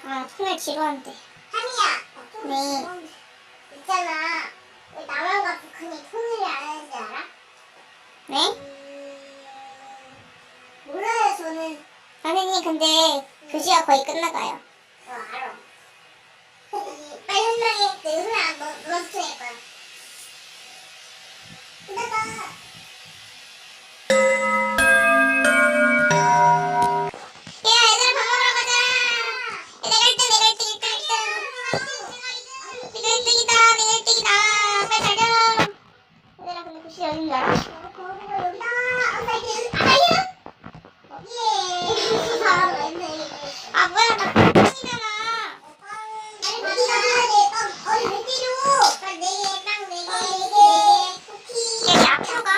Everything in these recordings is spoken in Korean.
아, 폰을 지루한데. 한이야. 네. 있잖아. 왜 남한과 북한이 통일을 안 하는지 알아? 네? 몰라요, 저는. 선생님, 근데 교시가 거의 끝나가요. 알아. 빨리 설명해. 내 소리 너 수행할 거야. 끝나가. 야, 얘들아, 밥 먹으러 가자. 내가 1등. 내가 1등이다. 빨리 달려. 얘들아, 근데 교시 어딘 줄 알아? 거기가 여기다. 아사히는? 예. 아, 뭐야, 나 뻥이잖아. 여기 앞으로 가.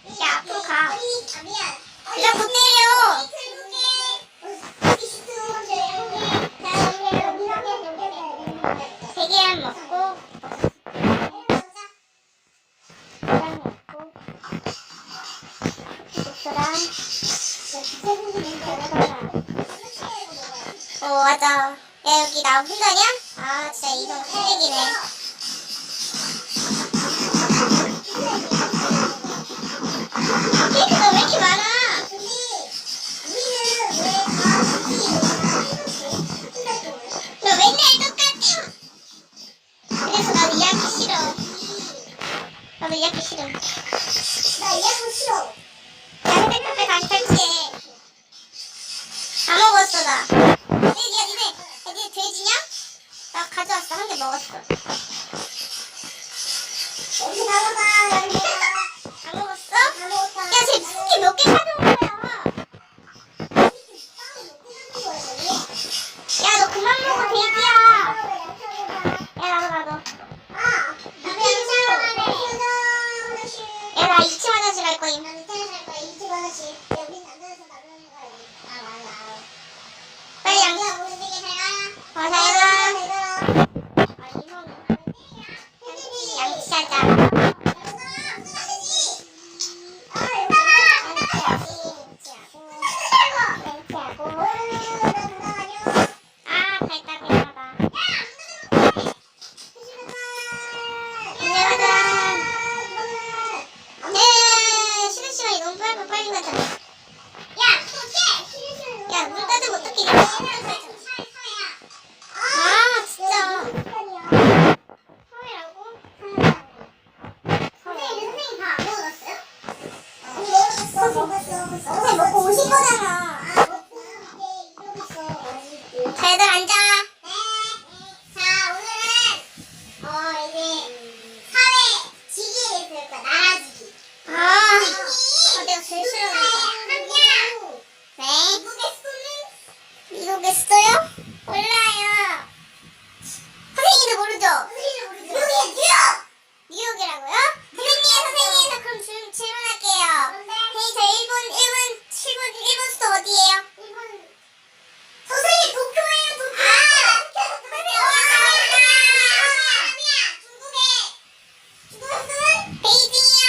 여기 앞으로 가. 그냥 못 때려. 대게알 먹고, 계란 먹고, 국수랑, 맞아. 야, 여기 나 혼자냐? 아, 진짜 이성 쓰레기네. 케이크가 왜 이렇게 많아? 너 맨날 똑같아. 그래서 나도 이해하기 싫어. 나도 이해하기 싫어. 야, 핸드카페 다시 설치해. 다 먹었어, 나. 니네 돼지냐? 나 가져왔어. 한 개 먹었어. 다 먹었어? 야, 쟤 무슨 게 몇 개 가져온 거야? 야, 너 그만 먹어, 돼지야. 야, 나도. 야, 나 2층 화장실 갈 거임. 빨리 잘 가. 양치하자. 아, 달다, 배고파다. 쉬는 시간이 너무 빨리 가자. 야, 문 닫으면 어떡해. 아, 진짜. 사회라고? 선생님 먹고 오실 거잖아. 자, 얘들 앉아. 아, 내가 제일 싫어하는 거. 네? 미국했어요? 몰라요. 선생님도 모르죠? 뉴욕이라고요? 선생님, 그럼 질문할게요. 선생님, 저 일본 수도 어디예요? 베이징이요.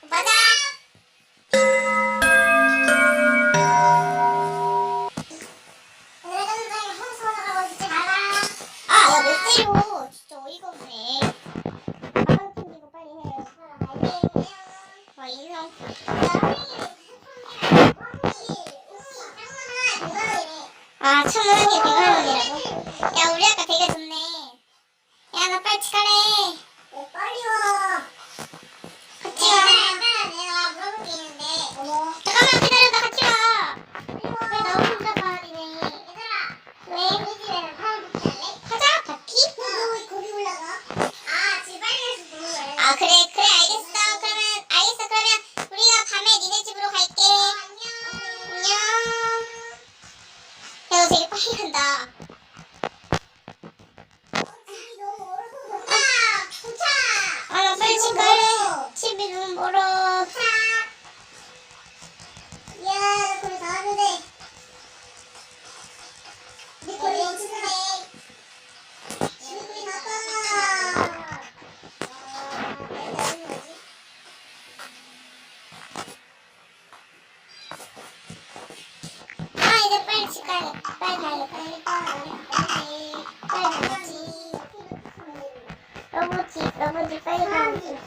맞아. 아, 야, 몇 대요? 진짜 어이가 없네. 가방 챙기고 빨리 해요. 와, 인성. 아, 1,000원이 100원이라고? 야, 우리 아까 되게 좋네. 야, 나 빨리 가래. 같이 와. 잠깐만 기다려, 나 같이 와. 왜 나 혼자 가, 니네. 왜? 가자, 바퀴? 아, 그래, 알겠어. 그러면 우리가 밤에 니네 집으로 갈게. 안녕. 되게 빨리 간다. 집이 너무 멀어서 도착! 아, 나 빨리 집 갈래. 집이 너무 멀어. 도착! 이야, 나 거의 다 왔는데. 우리 거의 연습해. 집이 거의 다 왔다. 아, 이제 빨리 집 가야겠다. 빨리 가야겠다. 빨리 가야지. 러브지 빨리 가야지.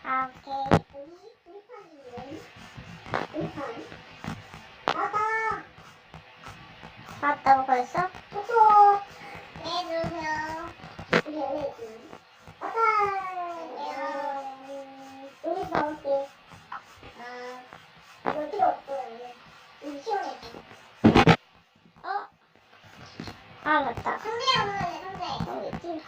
아, 오케이. 봤다고 벌써? 어? 아, 맞다. 여기 있지.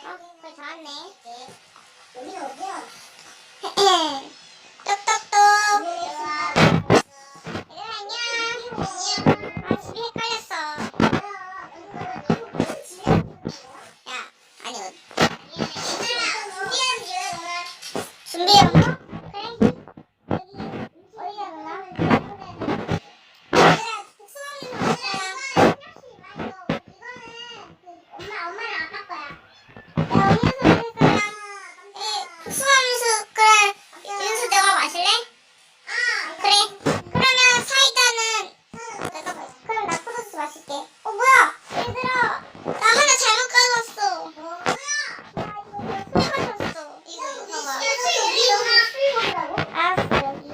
아, 거의 다 왔네. 똑똑똑. 얘들아, 안녕. 아, 집이 헷갈렸어. 야, 아니, 준비해, 엄마? 그래? 어디야, 누나? 야, 음료수 마실 사람? 국수음료수, 그래. 음료수 내가 마실래? 그래. 그러면 사이다는 내가 마실게. 그럼 나 포도주 마실게. 뭐야? 얘들아, 나 하나 잘못 가져왔어. 술 가져왔어. 이거 봐봐. 알았어, 여기.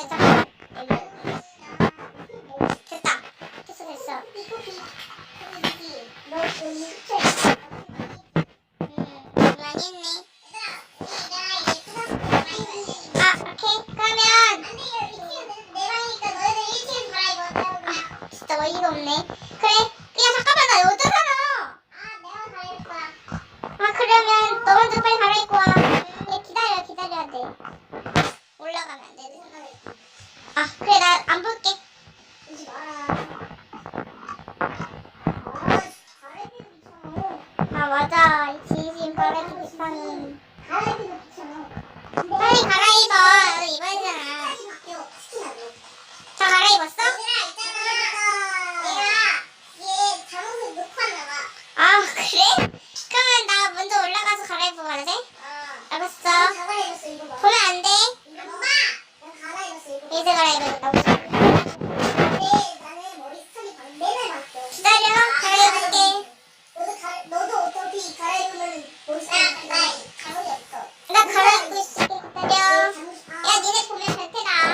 잠깐. 됐다. 됐어. 많이 했네. 아, 오케이. 그러면 진짜 어이가 없네. 그래. 그냥 잠깐만, 나 여자잖아. 아, 그러면 너 먼저 빨리 갈아입고 와. 기다려야 돼. 올라가면 안 돼. 아, 그래. 나 안 볼게. 아, 맞아. 이 진심 빨아도 비싸니. 빨리 갈아입어. 너 입어야잖아. 다 갈아입었어? 아, 그래? 그러면 나 먼저 올라가서 갈아입고 가도 돼? 알았어. 보면 안 돼. 이제 갈아입어야겠다. 기다려. 갈아입을게. 나 갈아입고 있을게. 기다려. 야, 니네 보면 될 테다. 야,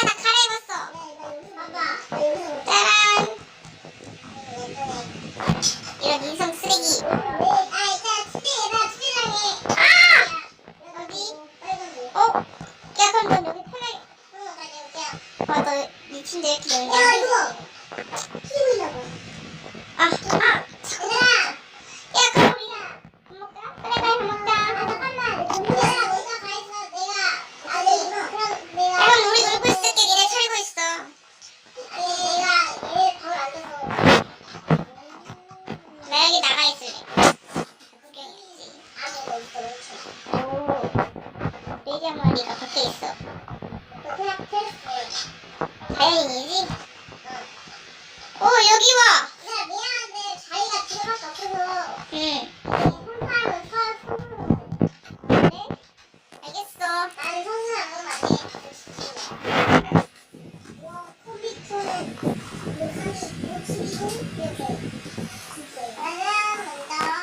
나 갈아입었어. 짜란. 이런 인성 쓰레기. 어디? 야, 그럼 넌 여기 편하게. 너 미친데 이렇게 놀냐? 야, 그럼 우리 밥 먹자. 그래, 밥 먹자. 야, 그럼 우리 놀고 있을게. 니네 털고 있어. 나 여기 나가 있을래. 구경해야지. 오, 레이저 머리가 밖에 있어. 다행이지? 여기 와. 응. 그래? 알겠어.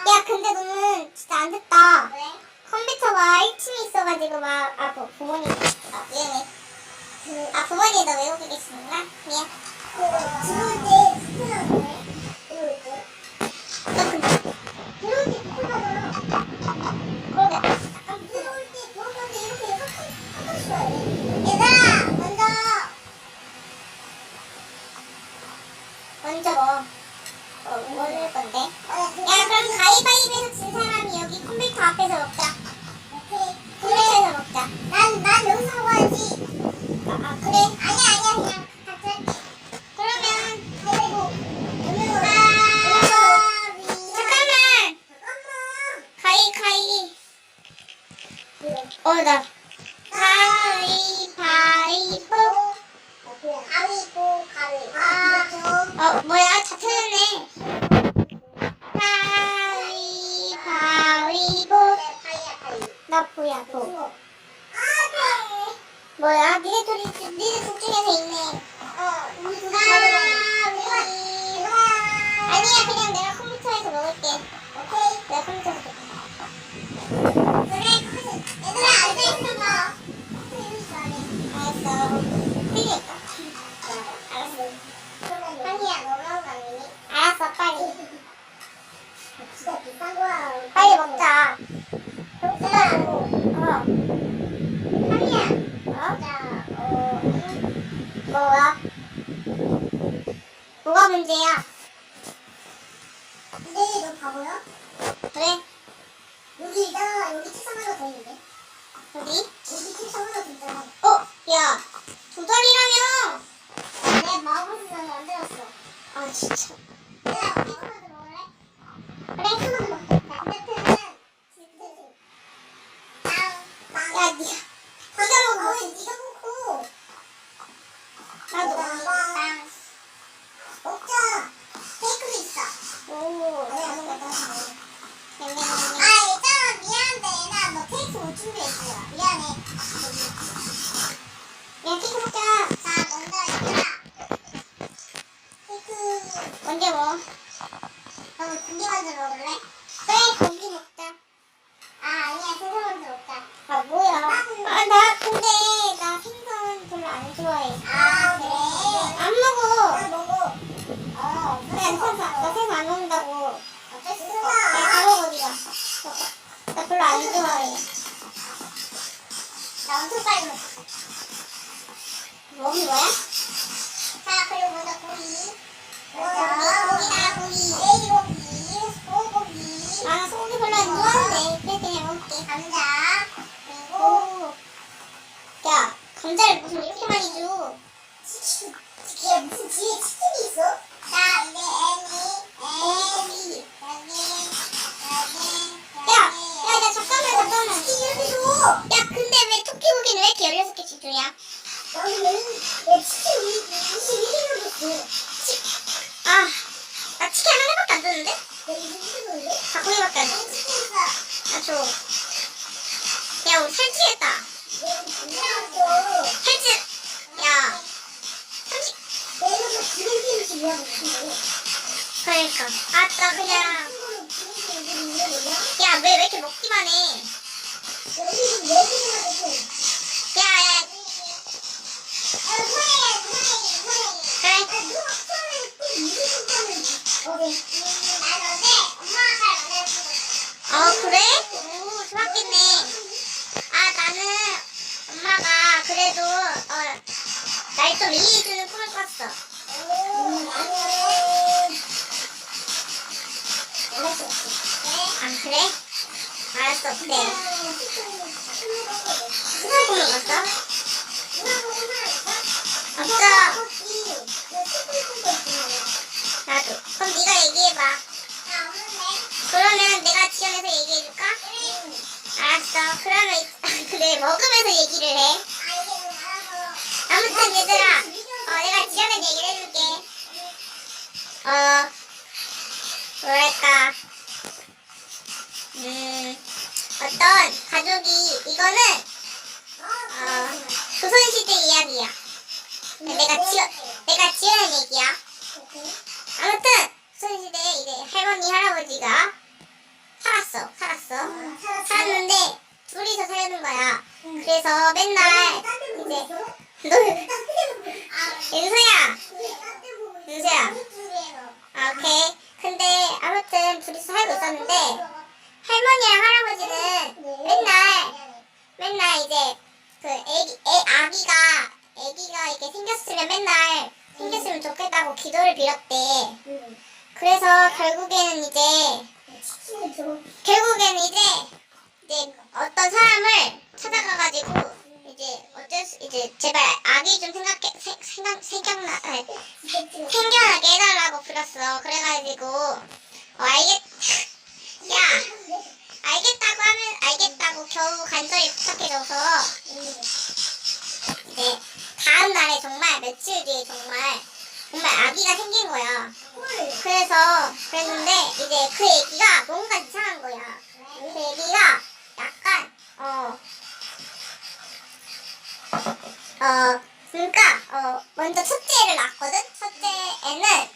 야, 근데 너는 진짜 안 됐다. 컴퓨터가 1층에 있어가지고 부모님. 미안해. 부모님 너 외우고 계시는구나? 미안. 너 근데 얘들아, 먼저 뭐? 뭐 할 건데? 야, 그럼 가위바위보에서 진 사람이 여기 컴퓨터 앞에서 먹자. 컴퓨터에서 먹자. 난 여기서 먹어야지. 아, 그래? 아니야, 그냥 같이 할게. 그러면 그리고 잠깐만. 가위. 나 가위바위보. 뭐야? 다 틀렸네. 가위바위보. 나 보야, 보. 뭐야? 니네 둘 중에서 있네. 아니야, 그냥 내가 컴퓨터에서 먹을게. 내가 컴퓨터에서 먹을게. 알았어. 그러니까. 알았어, 빨리. 빨리 먹자. 뭐야? 뭐가 문제야? 그래? 여기 책상 하나 더 있는데? 어디? 여기 책상 하나 더 있잖아. 야, 두 달이라며? 내 마법을 만들었어. 아, 진짜. 내가 이거라도 먹을래? 그래? 하나만 먹자. 근데 야, 니가 먹어. 네가 먹고. 나도. 먹자. 케이크도 있어. 오. 내가 먹어. 냠냠냠냠. 있잖아. 미안한데, 얘나 너 케이크 못 준비했어. 미안해. 야, 케이크 먹자. 자, 먼저 얘들아. 케이크. 언제 먹어? 너 고기 만들어 먹을래? 그래, 고기 먹자. 아니야. 생선 만들어 먹자. 아, 뭐야. 근데 나 생선 별로 안 좋아해. 그래? 안 먹어. 먹어. 나 생선 안 먹는다고. 어쩔 수 야, 없어. 다 먹어, 니가. 나 별로 안 좋아해. 나 엄청 빨리 먹어. 먹은 거야? 자, 그리고 먼저 고기. 고기다, 고기. 돼지고기, 소고기, 나는 소고기 별로 안 좋아하는데. 그래, 그냥 먹을게. 감자, 그리고 오. 야, 감자를 무슨 이렇게 많이 줘? 치킨. 이게 무슨 뒤에 치킨이 있어? 자, 이제 애니, 야, 나 잠깐만. 치킨 이렇게 줘. 야, 근데 왜 토끼고기는 왜 이렇게 16개씩 주냐? 내 치킨 21개나 줬어. 아, 나 치킨 한 개밖에 안 줬는데? 내 21개인데? 닭고기밖에 안 줬어. 치킨 있어. 아, 줘. 야, 우리 살찌겠다. 내가 살찌. 야, 30. 내가 기름기를 준비하고 있는데. 그러니까. 아, 나 그냥. 야, 왜 이렇게 먹기만 해? 야. 그래? 오, 좋았겠네. 아, 나는 엄마가 그래도, 날 좀 이해해주는 꿈을 꿨어. 아, 그래? 알았어, 그래. 무슨 꿈을 꿨어? 없어. 나도. 그럼 네가 얘기해봐. 그러면 내가 지연해서 얘기해줄까? 알았어. 그러면 그래, 먹으면서 얘기를 해. 아무튼 얘들아, 내가 지연한 얘기를 해줄게. 뭐랄까, 어떤 가족이, 이거는 조선시대 이야기야. 내가 지어낸 얘기야. 아무튼 조선시대에 이제 할머니 할아버지가 살았는데 둘이서 사는 거야. 그래서 맨날 이제 윤서야. 오케이. 근데 아무튼 둘이서 살고 있었는데 할머니랑 할아버지는 맨날 이제 그 아기가 이렇게 생겼으면 좋겠다고 기도를 빌었대. 그래서 결국에는 이제 어떤 사람을 찾아가가지고 이제 제발 아기 좀 생겨나게 해달라고 불렀어. 그래가지고 야 알겠다고 겨우 간절히 부탁해줘서 이제 다음 날에 정말 며칠 뒤에 정말 아기가 생긴 거야. 그랬는데 이제 그 애기가 뭔가 이상한 거야. 그 애기가 약간 그러니까 먼저 첫째를 낳았거든. 첫째 애는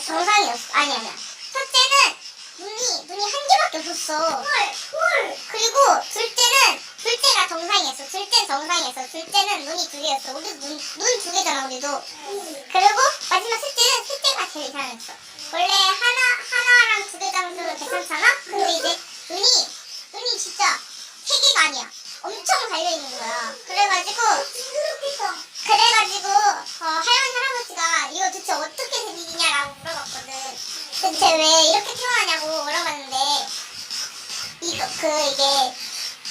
정상이었어. 아니야. 첫째는 눈이 한 개밖에 없었어. 그리고 둘째가 정상이었어. 둘째는 눈이 두 개였어. 우리도 눈 두 개잖아, 우리도. 그리고 마지막 셋째가 제일 이상했어. 원래 하나랑 두 개 정도는 괜찮잖아? 근데 이제 눈이 진짜 세 개가 아니야. 엄청 달려있는 거야. 그래가지고 할머니 할아버지가 이거 대체 어떻게 생기냐라고 물어봤거든. 대체 왜 이렇게 태어나냐고 물어봤는데 이게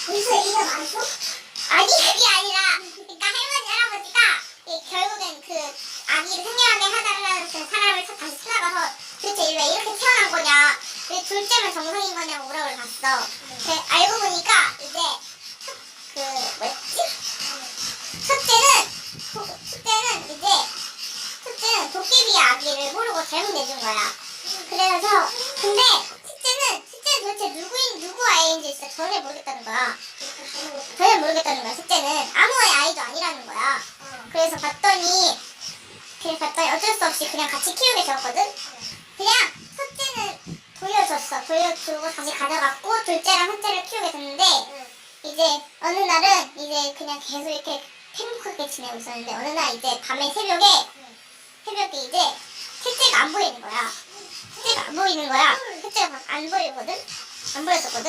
무슨 애기가 많았어? 아니 그게 아니라 그러니까 할머니 할아버지가 결국엔 그 아기를 생겨나게 해달라는 그 사람을 다시 찾아가서 대체 왜 이렇게 태어난 거냐, 왜 둘째만 정상인 거냐고 물어봤어. 알고 보니까 이제 첫째는 도깨비 아기를 모르고 잘못 내준 거야. 그래서 근데 첫째는 도대체 누구 아이인지 진짜 전혀 모르겠다는 거야. 첫째는 아무 아이도 아니라는 거야. 그래서 봤더니 어쩔 수 없이 그냥 같이 키우게 되었거든. 그냥 첫째는 돌려주고 다시 가져갔고 둘째랑 셋째를 키우게 됐는데 이제 어느 날은 이제 그냥 계속 이렇게 행복하게 지내고 있었는데 어느 날 이제 밤에 새벽에 이제 셋째가 안 보이는 거야. 셋째가 안 보였었거든.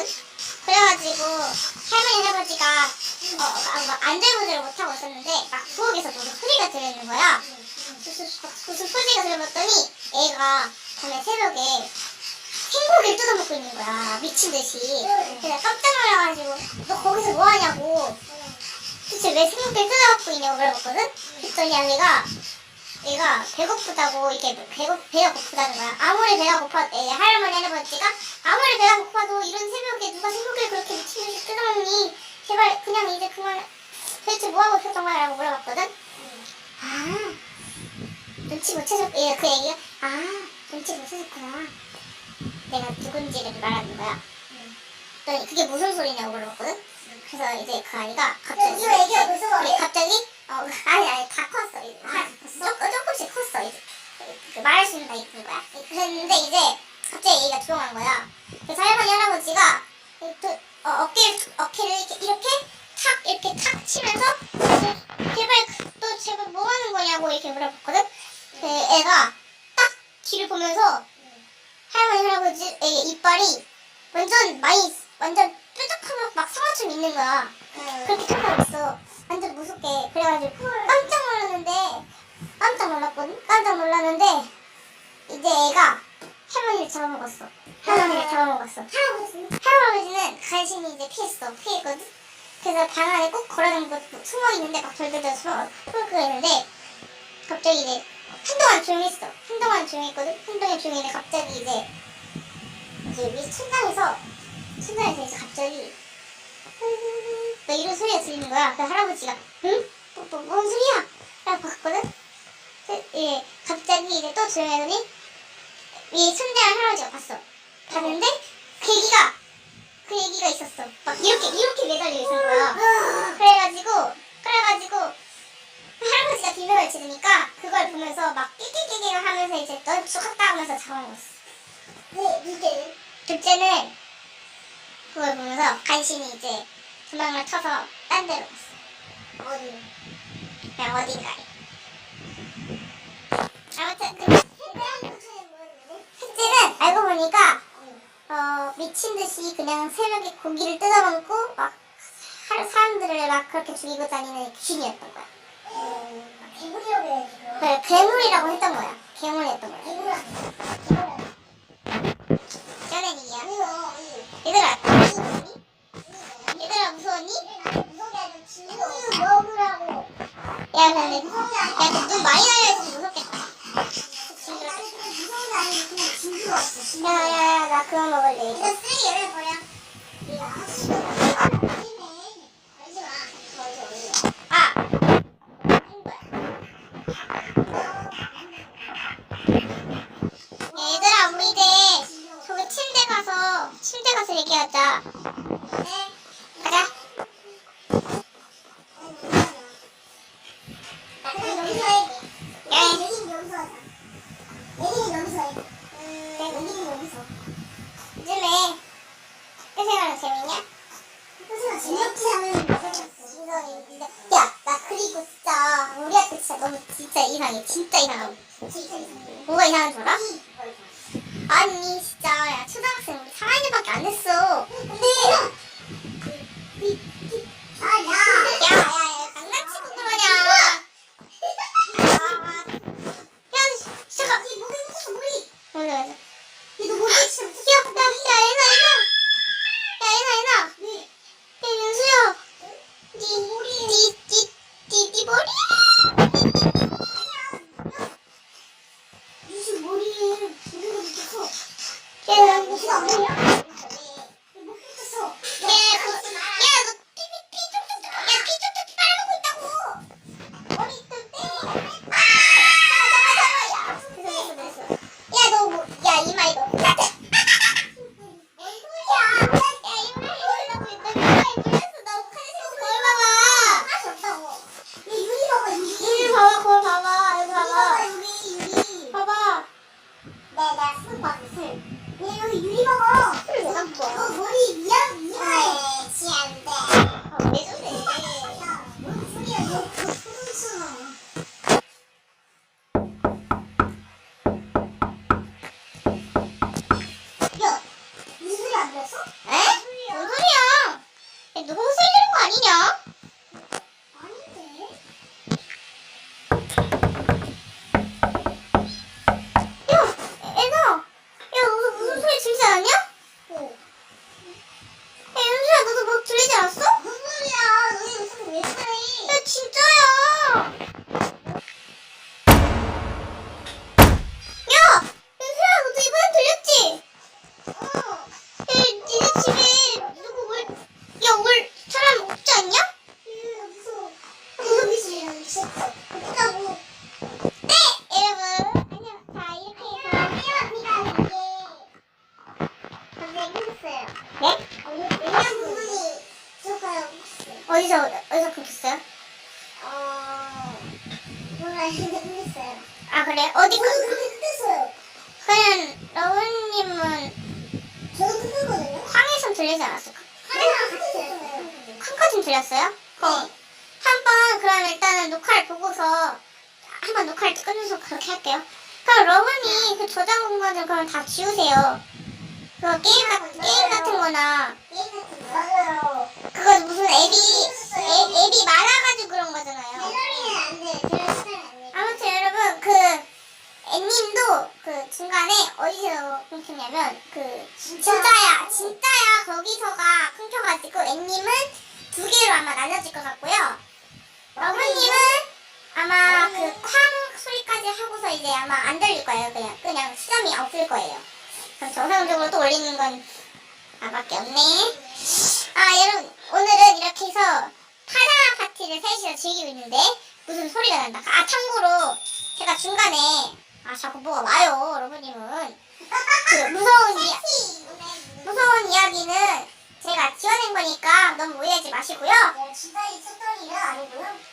그래가지고 할머니 할아버지가 안절부절을 못하고 있었는데 막 부엌에서 무슨 소리가 들리는 거야. 무슨 소리가 들려봤더니 애가 밤에 새벽에 생고기를 뜯어먹고 있는 거야. 미친 듯이. 그래서 깜짝 놀라가지고 너 거기서 뭐 하냐고, 도대체 왜 생고기를 뜯어먹고 있냐고 물어봤거든. 그랬더니 얘가 배고프다고 배가 고프다는 거야. 아무리 배가 고파도 할머니 할아버지가 아무리 배가 고파도 이런 새벽에 누가 생고기를 그렇게 미친 듯이 뜯어먹니, 제발 그냥 이제 그만, 도대체 뭐하고 있었던 거야 라고 물어봤거든. 눈치 못 채셨, 그 얘기가 눈치 못 채셨구나, 내가 누군지를 말하는 거야. 그랬더니 그게 무슨 소리냐고 물어봤거든. 그래서 이제 그 아이가 갑자기 아니 다 컸어. 조금씩 컸어. 이제 말할 수 있는 나이인 거야. 그랬는데 이제 갑자기 얘기가 조용한 거야. 그래서 할머니 할아버지가 어깨를 이렇게 탁 치면서 제발 뭐 하는 거냐고 이렇게 물어봤거든. 애가 딱 뒤를 보면서 할머니 할아버지 이빨이 완전 뾰족하면 막 상어처럼 있는 거야. 그렇게 쳐다보고 있어. 완전 무섭게. 그래가지고 깜짝 놀랐는데 이제 애가 할머니를 잡아먹었어. 할아버지는 간신히 이제 피했거든. 그래서 방 안에 꼭 걸어다니고 숨어있는데 막 덜덜덜 숨어있는데 갑자기 이제 한동안 조용했어. 한동안 조용했는데 갑자기 이제 위 천장에서 이제 갑자기 막 이런 소리가 들리는 거야. 그래서 할아버지가 응? 뭔 소리야? 라고 봤거든. 갑자기 이제 또 조용하더니 위 천장을 할아버지가 봤는데 그 얘기가 있었어. 막 이렇게 매달려 있는 거야. 그래가지고 할아버지가 비명을 지르니까 그걸 보면서 막 끼끼끼끼 하면서 이제 널 죽었다 하면서 잡아먹었어. 이게 둘째는 그걸 보면서 간신히 이제 도망을 쳐서 딴 데로 갔어. 그냥 어딘가에. 아무튼 셋째는 알고 보니까 미친 듯이 그냥 새벽에 고기를 뜯어먹고 막 사람들을 막 그렇게 죽이고 다니는 귀신이었던 거야. 괴물이라고 해야지. 그래, 괴물이라고 했던 거야. 괴물이었던 거야. 수가 없어. 야야야 나 그만 먹을래. 이거 쓰레기 열려 버려. 알지 마. 아 얘들아 우리 이제 저기 침대 가서 얘기하자. 네. 가자. 여기서 해. 여기는 여기서 하자. 여기는 여기서 해. 여기는 여기서. 요즘에 회생활은 재밌냐? 그래서 재밌지 않은 야, 나 그리고 진짜 우리 학교 진짜 너무 진짜 이상해. 진짜 이상하고. 진짜 이상해. 뭐가 이상한 줄 알아? 아니 진짜 야 초등학생 우리 4학년밖에 안 됐어. 근데 야야야 장난치고 그러냐? 야 잠깐. 맞아. 야 윤수야. 니 머리? 무슨 머리에 여기가 이렇게 커. 걔 무슨 머리야? 뭐 흩었어. 너 피 쪽쪽 빨아먹고 있다고. 머리 좀 떼. 잠깐만. 야, 너 뭐, 야, 이마 이거. 야, 뭔 소리야? 이마 이러려고 했더니 이마에 물렸어. 나 화장실 거울 봐봐. 할수 없다고. 유리 봐봐, 유리. 여기 봐봐, 거울 봐봐. 여기 봐봐, 봐봐. 유리. 봐봐. 내가 술 봐, 술. 얘 여기 유리 봐봐. 술 왜 갖고 와? 너 머리 위아래 치안돼. 왜 저래? 야, 뭔 소리야? 너 소름스러워. 야, 무슨 소리 안 들었어? 에? 뭔 소리야? 야, 너 호수 이르는 거 아니냐? 아닌데. 야, 애나. 야, 너 무슨 소리 들리지 않았냐? 어. 야, 윤수야, 너도 뭐 들리지 않았어? 무슨 소리야? 너희 무슨 왜 그래? 야, 진짜야. 야, 윤수야, 너도 이번엔 들렸지? 어. 야, 니네 집에 누구 올 사람 없지 않냐? 무서워. 무서워. 미쳤어. 없다고. 네, 여러분. 안녕. 자, 이렇게 해서. 네? 어디서 끊겼어요? 아, 그래? 어디 그냥 러브님은 황해섬 들리지 않았을까? 칸까진 들렸어요? 한번 그럼 일단은 녹화를 보고서 한번 녹화를 끊어서 그렇게 할게요. 그럼 러브님 그 저장 공간을 그럼 다 지우세요. 그거 게임 같은 거나 그거 무슨 앱이 많아가지고 그런 거잖아요. 아무튼 여러분 그 앤님도 그 중간에 어디서 끊겼냐면 그 진짜야 거기서가 끊겨가지고 앤님은 두 개로 아마 나눠질 것 같고요. 러브님은 아마 그 쾅 소리까지 하고서 이제 아마 안 들릴 거예요. 그냥 수점이 없을 거예요. 그럼 정상적으로 또 올리는 건 나밖에 없네. 아 여러분 오늘은 이렇게 해서 파자 파티를 셋이서 즐기고 있는데 무슨 소리가 난다. 아 참고로 제가 중간에 자꾸 뭐가 와요. 여러분님은 그 무서운 이야기는 제가 지어낸 거니까 너무 오해하지 마시고요.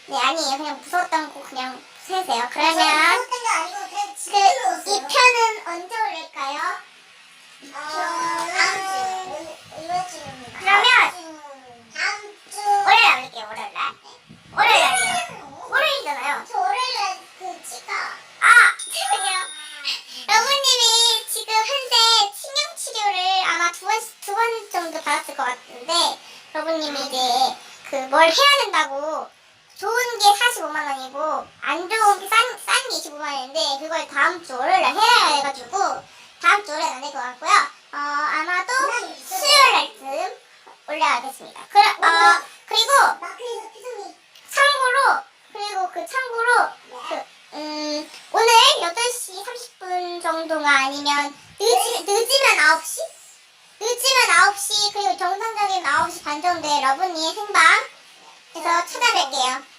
네 아니에요. 그냥 무서웠던 거 그냥 세세요. 그러면 그 2편은 언제 올릴까요? 그러면 월요일에 올릴게요. 월요일이잖아요. 죄송해요. 러브님이 지금 현재 치명 치료를 아마 두 번 정도 받았을 것 같은데 러브님이 이제 그 뭘 해야 된다고 좋은 게 45만 원이고 안 좋은 게 싼 게 25만 원인데 그걸 다음 주 월요일에 해야 해가지고 다음 주 월요일에 안 될 것 같고요. 아마도 수요일 날쯤 올려야겠습니다. 그리고 참고로 오늘 8시 30분 정도가 아니면 늦으면 9시? 늦으면 9시, 그리고 정상적인 9시 반 정도에 러브니의 생방에서 찾아뵐게요.